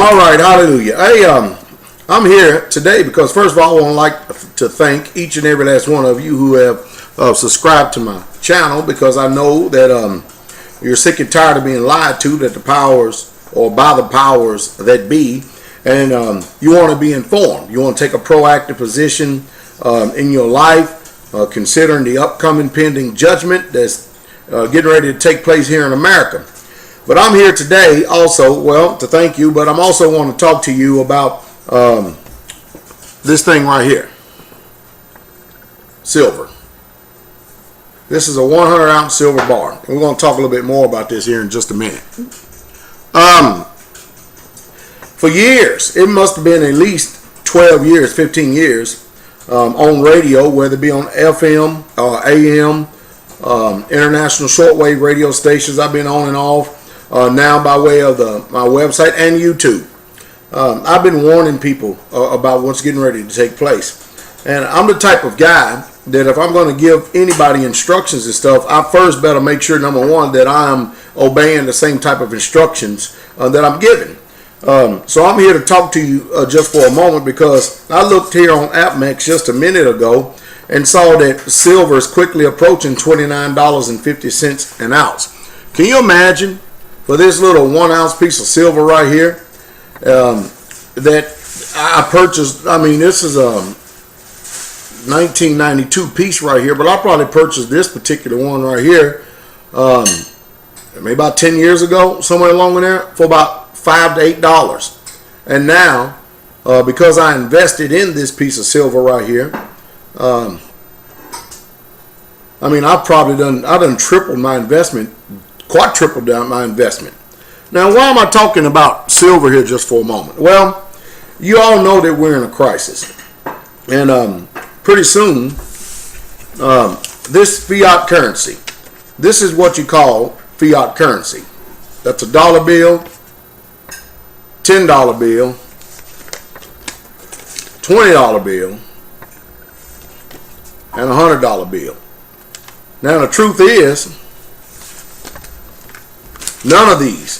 All right, hallelujah. Hey, I'm here today because first of all, I would like to thank each and every last one of you who have subscribed to my channel, because I know that you're sick and tired of being lied to, that the powers or by the powers that be, and you want to be informed. You want to take a proactive position in your life, considering the upcoming pending judgment that's getting ready to take place here in America. But I'm here today also, well, to thank you, but I'm also want to talk to you about this thing right here. Silver. This is a 100-ounce silver bar. And we're going to talk a little bit more about this here in just a minute. For years, it must have been at least 12 years, 15 years, on radio, whether it be on FM, AM, international shortwave radio stations I've been on and off. Now by way of my website and YouTube. I've been warning people about what's getting ready to take place. And I'm the type of guy that if I'm going to give anybody instructions and stuff, I first better make sure, number one, that I'm obeying the same type of instructions that I'm giving. So I'm here to talk to you just for a moment, because I looked here on AppMax just a minute ago and saw that silver is quickly approaching $29.50 an ounce. Can you imagine? For this little 1-ounce piece of silver right here that I purchased, I mean, this is a 1992 piece right here, but I probably purchased this particular one right here maybe about 10 years ago, somewhere along in there, for about $5 to $8. And now, because I invested in this piece of silver right here, I mean, I done tripled my investment, quadrupled down my investment. Now, why am I talking about silver here just for a moment? Well, you all know that we're in a crisis, and pretty soon this fiat currency, this is what you call fiat currency. That's a dollar bill, $10 bill, $20 bill, and $100 bill. Now, the truth is, none of these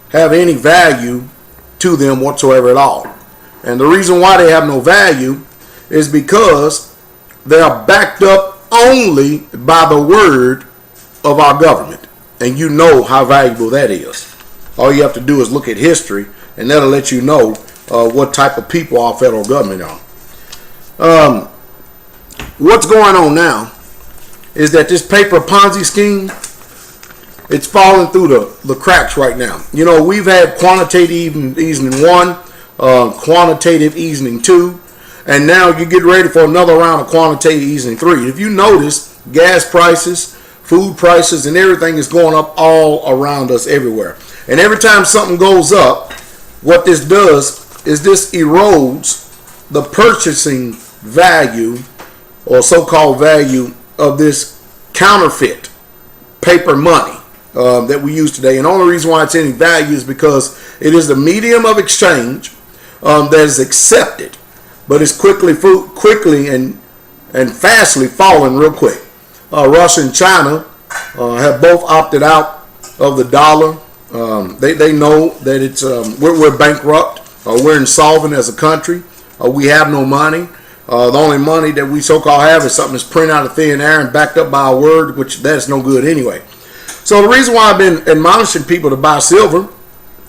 have any value to them whatsoever at all. And the reason why they have no value is because they are backed up only by the word of our government. And you know how valuable that is. All you have to do is look at history, and that'll let you know what type of people our federal government are. What's going on now is that this paper Ponzi scheme, it's falling through the cracks right now. You know, we've had quantitative easing 1, quantitative easing 2, and now you get ready for another round of quantitative easing 3. If you notice, gas prices, food prices, and everything is going up all around us everywhere. And every time something goes up, what this does is this erodes the purchasing value, or so-called value, of this counterfeit paper money that we use today. And the only reason why it's any value is because it is the medium of exchange that is accepted, but it's quickly and fastly falling real quick. Russia and China have both opted out of the dollar. They know that it's we're bankrupt. We're insolvent as a country. We have no money. The only money that we so-called have is something that's printed out of thin air and backed up by a word, which that's no good anyway. So the reason why I've been admonishing people to buy silver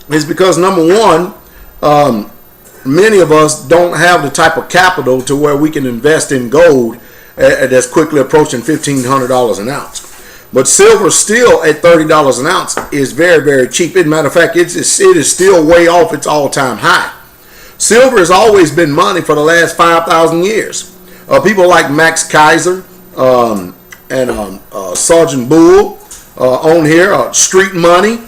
is because, number one, many of us don't have the type of capital to where we can invest in gold that's quickly approaching $1,500 an ounce. But silver still at $30 an ounce is very, very cheap. As a matter of fact, it is still way off its all-time high. Silver has always been money for the last 5,000 years. People like Max Kaiser and Sergeant Bull on here, street money.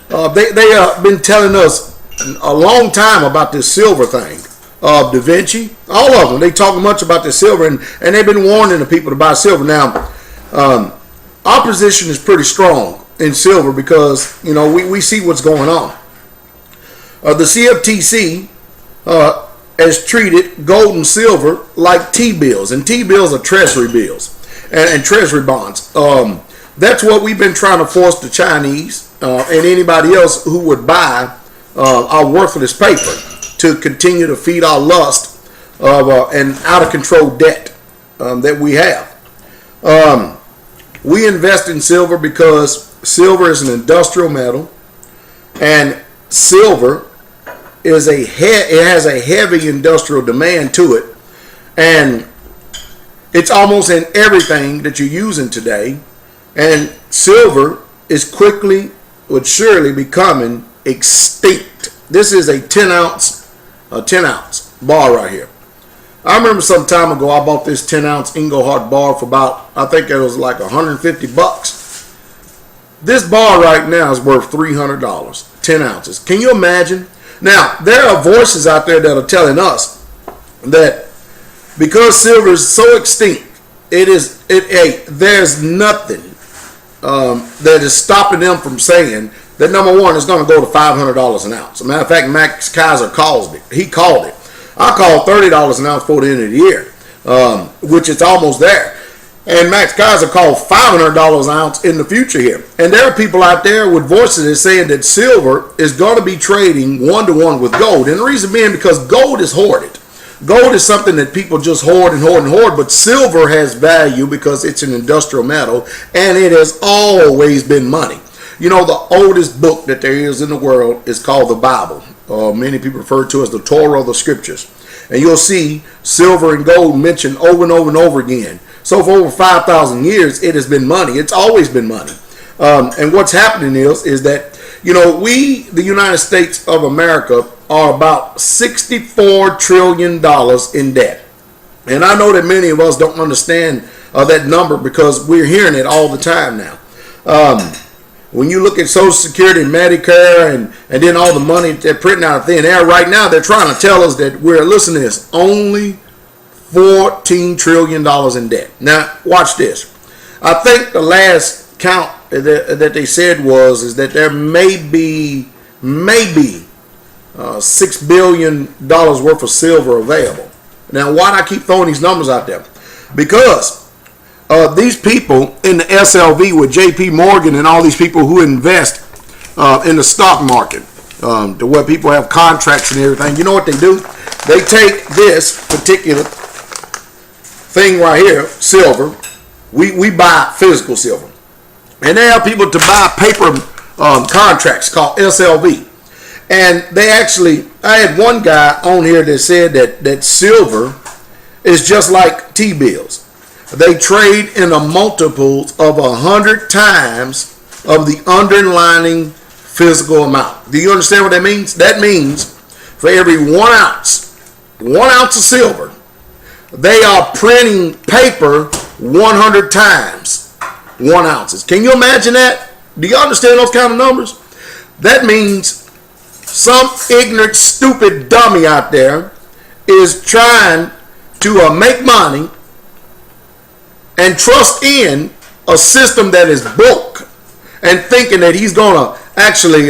They have been telling us a long time about this silver thing. Da Vinci, all of them, they talk much about this silver, and they've been warning the people to buy silver. Now, our position is pretty strong in silver because, you know, we see what's going on. The CFTC has treated gold and silver like T-bills, and T-bills are treasury bills and treasury bonds. That's what we've been trying to force the Chinese and anybody else who would buy our worthless paper to continue to feed our lust of an out of control debt that we have. We invest in silver because silver is an industrial metal, and silver is it has a heavy industrial demand to it, and it's almost in everything that you're using today. And silver is quickly but surely becoming extinct. This is a 10 ounce bar right here. I remember some time ago I bought this 10 ounce Engelhart bar for about, I think it was like $150. This bar right now is worth $300, 10 ounces. Can you imagine? Now, there are voices out there that are telling us that because silver is so extinct, there's nothing that is stopping them from saying that, number one, it's going to go to $500 an ounce. As a matter of fact, Max Kaiser called it. He called it. I called $30 an ounce before the end of the year, which it's almost there. And Max Kaiser called $500 an ounce in the future here. And there are people out there with voices that saying that silver is going to be trading 1-to-1 with gold. And the reason being because gold is hoarded. Gold is something that people just hoard and hoard and hoard, but silver has value because it's an industrial metal, and it has always been money. You know, the oldest book that there is in the world is called the Bible. Many people refer to it as the Torah or the Scriptures. And you'll see silver and gold mentioned over and over and over again. So for over 5,000 years, it has been money. It's always been money. And what's happening is that, you know, we, the United States of America, are about $64 trillion in debt. And I know that many of us don't understand that number because we're hearing it all the time now. When you look at Social Security and Medicare and then all the money they're printing out of thin air right now, they're trying to tell us that we're, listen to this, only $14 trillion in debt. Now, watch this. I think the last count that they said is that there may be $6 billion worth of silver available. Now, why do I keep throwing these numbers out there? Because these people in the SLV with JP Morgan and all these people who invest in the stock market, to where people have contracts and everything, you know what they do? They take this particular thing right here, silver. We buy physical silver. And they have people to buy paper contracts called SLV. And they actually, I had one guy on here that said that silver is just like T-bills. They trade in a multiples of 100 times of the underlying physical amount. Do you understand what that means? That means for every 1 ounce of silver, they are printing paper 100 times 1 ounce. Can you imagine that? Do you understand those kind of numbers? That means some ignorant, stupid dummy out there is trying to make money and trust in a system that is broke and thinking that he's going to actually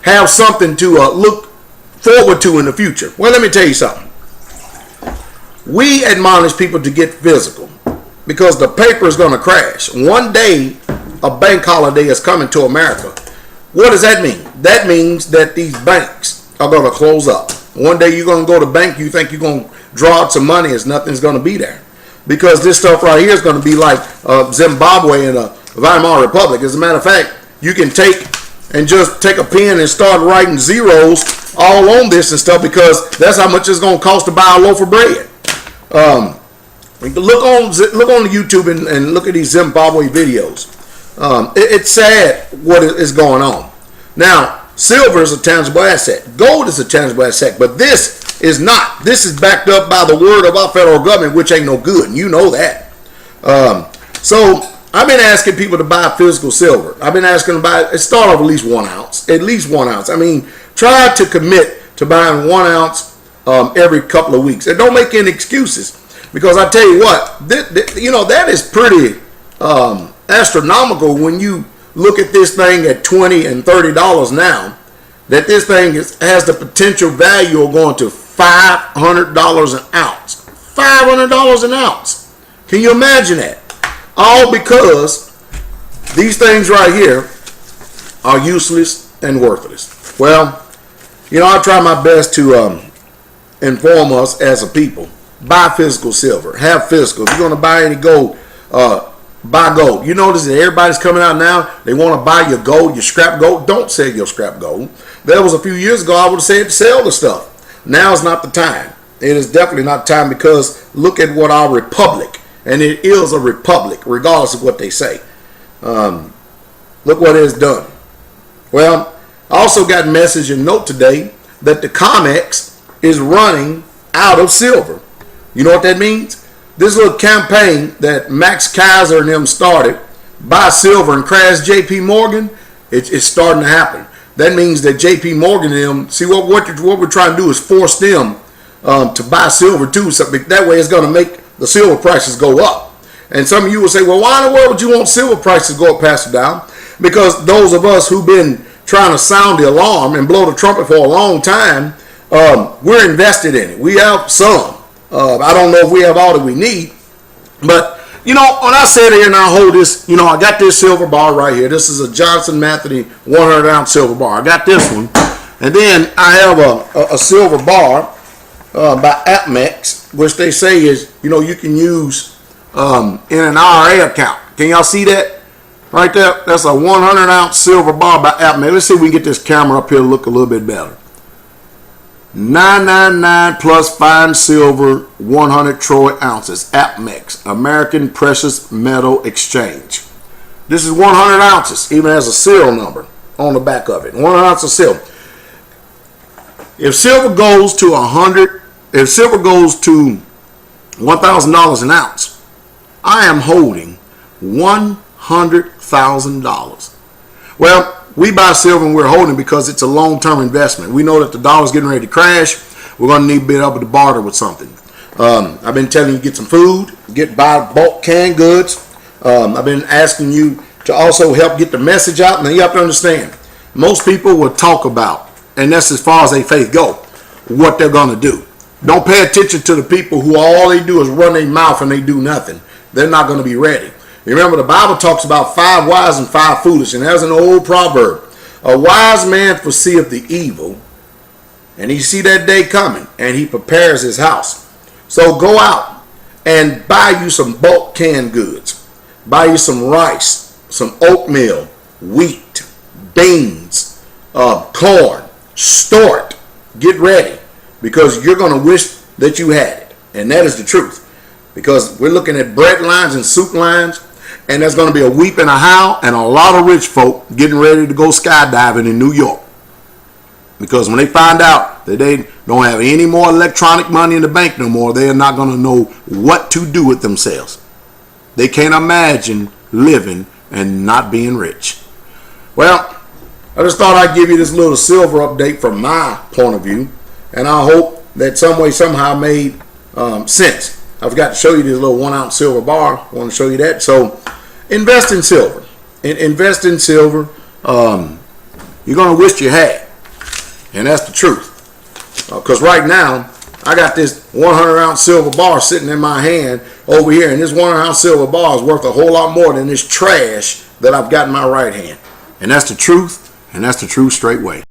have something to look forward to in the future. Well, let me tell you something. We admonish people to get physical because the paper is going to crash. One day, a bank holiday is coming to America. What does that mean? That means that these banks are going to close up. One day you're going to go to the bank, you think you're going to draw out some money, and nothing's going to be there. Because this stuff right here is going to be like Zimbabwe and a Weimar Republic. As a matter of fact, you can take a pen and start writing zeros all on this and stuff because that's how much it's going to cost to buy a loaf of bread. Look on the YouTube and look at these Zimbabwe videos. It's sad what is going on. Now, silver is a tangible asset. Gold is a tangible asset, but this is not. This is backed up by the word of our federal government, which ain't no good, and you know that. So I've been asking people to buy physical silver. I've been asking them to start off at least 1 ounce. At least 1 ounce. I mean, try to commit to buying 1 ounce every couple of weeks. And don't make any excuses. Because I tell you what, that is pretty astronomical when you look at this thing at $20 and $30 now. That this thing has the potential value of going to $500 an ounce. $500 an ounce. Can you imagine that? All because these things right here are useless and worthless. Well, I try my best to inform us as a people. Buy physical silver. Have physical. If you're going to buy any gold, buy gold. You notice that everybody's coming out now. They want to buy your gold, your scrap gold. Don't sell your scrap gold. That was a few years ago. I would have said to sell the stuff. Now is not the time. It is definitely not time, because look at what our republic, and it is a republic, regardless of what they say. Look what it has done. Well, I also got a message and note today that the COMEX is running out of silver. You know what that means? This little campaign that Max Kaiser and them started, buy silver and crash JP Morgan, it's starting to happen. That means that JP Morgan and them, see what we're trying to do is force them to buy silver too. So that way it's going to make the silver prices go up. And some of you will say, well, why in the world would you want silver prices to go up, Pastor Dowell? Because those of us who've been trying to sound the alarm and blow the trumpet for a long time, we're invested in it. We have some. I don't know if we have all that we need. But, when I sit here and I hold this, I got this silver bar right here. This is a Johnson Matthey 100-ounce silver bar. I got this one. And then I have a silver bar by Amex, which they say is, you can use in an IRA account. Can y'all see that? Right there, that's a 100-ounce silver bar by Amex. Let's see if we can get this camera up here to look a little bit better. 999 plus fine silver 100 troy ounces. Amex, American Precious Metal Exchange. This is 100 ounces, even has a serial number on the back of it. 100 ounces of silver. If silver goes to $1,000 an ounce, I am holding $100,000. Well, we buy silver and we're holding because it's a long-term investment. We know that the dollar's getting ready to crash. We're going to need to be able to barter with something. I've been telling you to get some food, buy bulk canned goods. I've been asking you to also help get the message out. Now you have to understand, most people will talk about, and that's as far as their faith go, what they're going to do. Don't pay attention to the people who all they do is run their mouth and they do nothing. They're not going to be ready. Remember, the Bible talks about 5 wise and 5 foolish, and there's an old proverb. A wise man foreseeth the evil, and he see that day coming, and he prepares his house. So go out and buy you some bulk canned goods. Buy you some rice, some oatmeal, wheat, beans, corn. Store it. Get ready, because you're going to wish that you had it, and that is the truth. Because we're looking at bread lines and soup lines, and there's going to be a weep and a howl and a lot of rich folk getting ready to go skydiving in New York. Because when they find out that they don't have any more electronic money in the bank no more, they are not going to know what to do with themselves. They can't imagine living and not being rich. Well, I just thought I'd give you this little silver update from my point of view, and I hope that some way, somehow made sense. I forgot to show you this little 1-ounce silver bar. I want to show you that. So invest in silver. Invest in silver. You're going to wish you had. And that's the truth. Because right now, I got this 100-ounce silver bar sitting in my hand over here. And this 100-ounce silver bar is worth a whole lot more than this trash that I've got in my right hand. And that's the truth. And that's the true straight way.